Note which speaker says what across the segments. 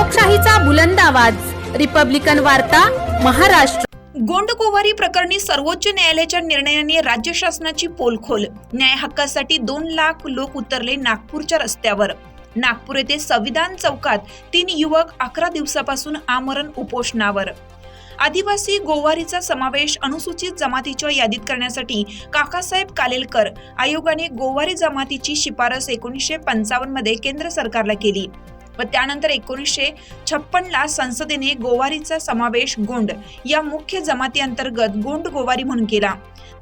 Speaker 1: लोकशाहीचा बुलंद आवाज, रिपब्लिकन वार्ता, महाराष्ट्र।
Speaker 2: गोंडगोवारी प्रकरणी सर्वोच्च न्यायालयाच्या निर्णयाने राज्य शासनाची पोलखोल। न्याय हक्कासाठी 2 लाख लोक उतरले नागपूरच्या रस्त्यावर। नागपूर येथे संविधान चौकात 3 युवक 11 दिवसापासून आमरण उपोषणावर। आदिवासी गोवारीचा समावेश अनुसूचित जमातीच्या यादीत करण्यासाठी काकासाहेब कालेलकर आयोगाने गोवारी जमातीची शिफारस 1955 मध्ये केंद्र सरकारला केली व त्यानंतर 1956 ला संसदेने गोवारीचा समावेश गोंड या मुख्य जमाती अंतर्गत गोंड गोवारी म्हणून केला।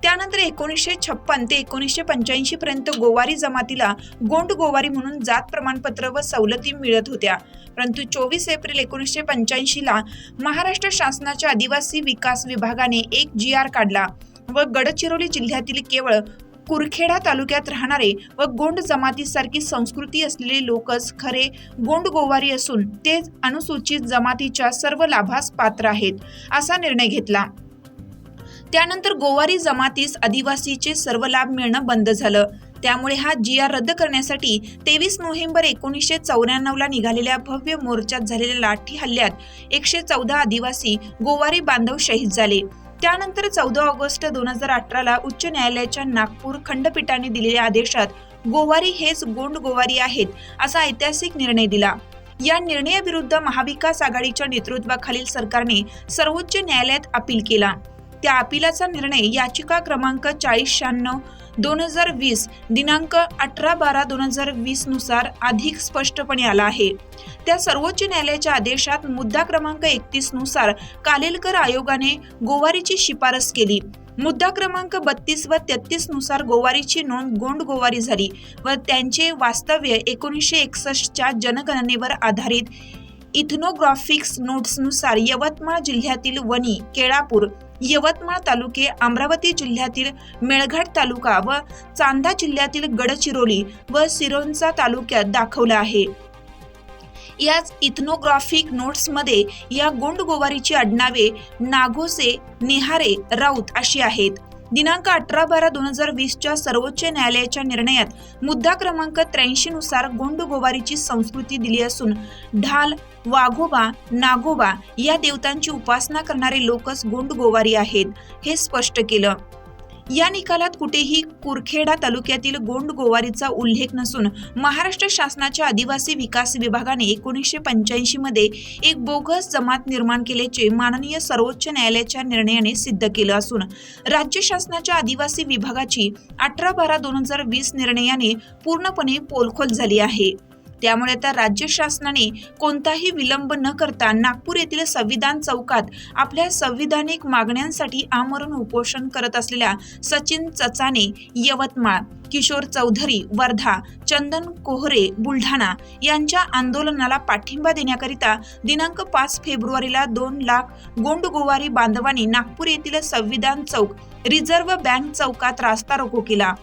Speaker 2: त्यानंतर 1956 ते 1985 पर्यंत गोवारी जमातीला गोंड गोवारी म्हणून जात प्रमाणपत्र व सवलती मिळत होत्या, परंतु 24 एप्रिल 1985 ला महाराष्ट्र शासनाच्या आदिवासी विकास विभागाने एक GR काढला व गडचिरोली जिल्ह्यातील केवळ कुरखेडा तालुक्यात राहणारे व गोंड जमातीसारखी संस्कृती असलेले लोकच खरे गोंड गोवारी असून ते अनुसूचित जमातीच्या सर्व लाभास पात्र आहेत असा निर्णय घेतला। त्यानंतर गोवारी जमातीस आदिवासीचे सर्व लाभ मिळणं बंद झालं। त्यामुळे हा GR रद्द करण्यासाठी 23 नोव्हेंबर 1994 ला निघालेल्या भव्य मोर्चात झालेल्या लाठी हल्ल्यात 114 आदिवासी गोवारी बांधव शहीद झाले। त्यानंतर 14 ऑगस्ट 2018 ला उच्च न्यायालयाच्या नागपूर खंडपीठाने दिलेल्या आदेशात गोवारी हेच गोंड गोवारी आहेत असा ऐतिहासिक निर्णय दिला। या निर्णयाविरुद्ध महाविकास आघाडीच्या नेतृत्वाखालील सरकारने सर्वोच्च न्यायालयात अपील केला। त्या अपिलाचा निर्णय याचिका क्रमांक 4096/2020 दिनांक 18/12/2020 नुसार अधिक स्पष्टपणे आला आहे। त्या सर्वोच्च न्यायालयाच्या आदेशात मुद्दा क्रमांक 31 नुसार कालेलकर आयोगाने गोवारीची शिफारस केली। मुद्दा क्रमांक 32 व 33 नुसार गोवारीची नोंद गोंड गोवारी झाली व त्यांचे वास्तव्य 1961 च्या जनगणनेवर आधारित इथनोग्राफिक्स नोट्सनुसार यवतमाळ जिल्ह्यातील वणी, केळापूर, यवतमाळ तालुके, अमरावती जिल्ह्यातील मेळघाट तालुका व चांदा जिल्ह्यातील गडचिरोली व सिरोंचा तालुक्यात दाखवला आहे। याच इथनोग्राफिक नोट्समध्ये या गोंड गोवारीची आडनावे नागोसे, नेहारे, राऊत अशी आहेत। दिनांक 18/12/2020 च्या सर्वोच्च न्यायालयाच्या निर्णयात मुद्दा क्रमांक 83 नुसार गोंड गोवारीची संस्कृती दिली असून ढाल, वाघोबा, नागोबा या देवतांची उपासना करणारे लोकच गोंड गोवारी आहेत हे स्पष्ट केलं। या निकालात कुठेही कुरखेडा तालुक्यातील गोंड गोवारीचा उल्लेख नसून महाराष्ट्र शासनाच्या आदिवासी विकास विभागाने 1985 मध्ये एक बोगस जमात निर्माण केल्याचे माननीय सर्वोच्च न्यायालयाच्या निर्णयाने सिद्ध केलं असून राज्य शासनाच्या आदिवासी विभागाची 18/12/2020 निर्णयाने पूर्णपणे पोलखोल झाली आहे। त्यामुळे आता राज्य शासनाने कोणताही विलंब न करता नागपूर येथील संविधान चौकात आपल्या संविधानिक मागण्यांसाठी आमरण उपोषण करत असलेल्या सचिन चचाने यवतमाळ, किशोर चौधरी वर्धा, चंदन कोहरे बुलढाणा यांच्या आंदोलनाला पाठिंबा देण्याकरिता दिनांक 5 फेब्रुवारीला 2 लाख गोंड गोवारी बांधवांनी नागपूर येथील संविधान चौक, रिझर्व्ह बँक चौकात रास्ता रोको केला।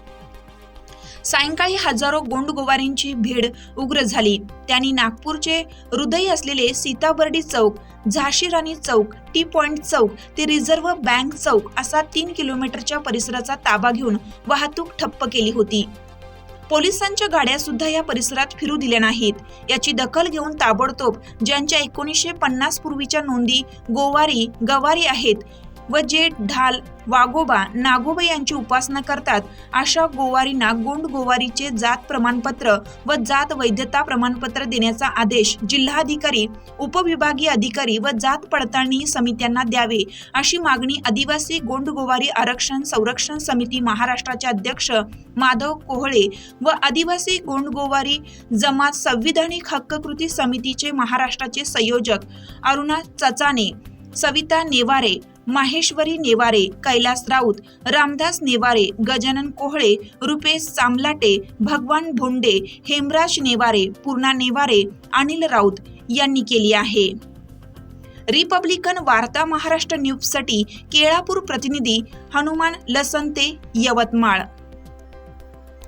Speaker 2: सायंकाळी हजारो गोंड गोवारींची भीड उग्र झाली। त्यांनी नागपूरचे हृदय असलेले सीताबर्डी चौक, झाशी राणी चौक, टी पॉइंट चौक ते रिझर्व्ह बँक चौक असा 3 किलोमीटरच्या परिसराचा ताबा घेऊन वाहतूक ठप्प केली होती। पोलिसांच्या गाड्या सुद्धा या परिसरात फिरू दिल्या नाहीत। याची दखल घेऊन ताबडतोब ज्यांच्या 1950 पूर्वीच्या नोंदी गोवारी, गवारी आहेत व जे ढाल, वाघोबा, नागोबा यांची उपासना करतात अशा गोवारींना गोंड गोवारीचे जात प्रमाणपत्र व जात वैधता प्रमाणपत्र देण्याचा आदेश जिल्हाधिकारी, उपविभागीय अधिकारी व जात पडताळणी समित्यांना द्यावे अशी मागणी आदिवासी गोंड गोवारी आरक्षण संरक्षण समिती महाराष्ट्राचे अध्यक्ष माधव कोहळे व आदिवासी गोंड गोवारी जमात संविधानिक हक्क कृती समितीचे महाराष्ट्राचे संयोजक अरुणा चचाने, सविता नेवारे, माहेश्वरी नेवारे, कैलास राऊत, रामदास नेवारे, गजानन कोहळे, रुपेश चामलाटे, भगवान भोंडे, हेमराज नेवारे, पूर्णा नेवारे, अनिल राऊत यांनी केली आहे। रिपब्लिकन वार्ता महाराष्ट्र न्यूजसाठी केळापूर प्रतिनिधी हनुमान लसंते, यवतमाळ।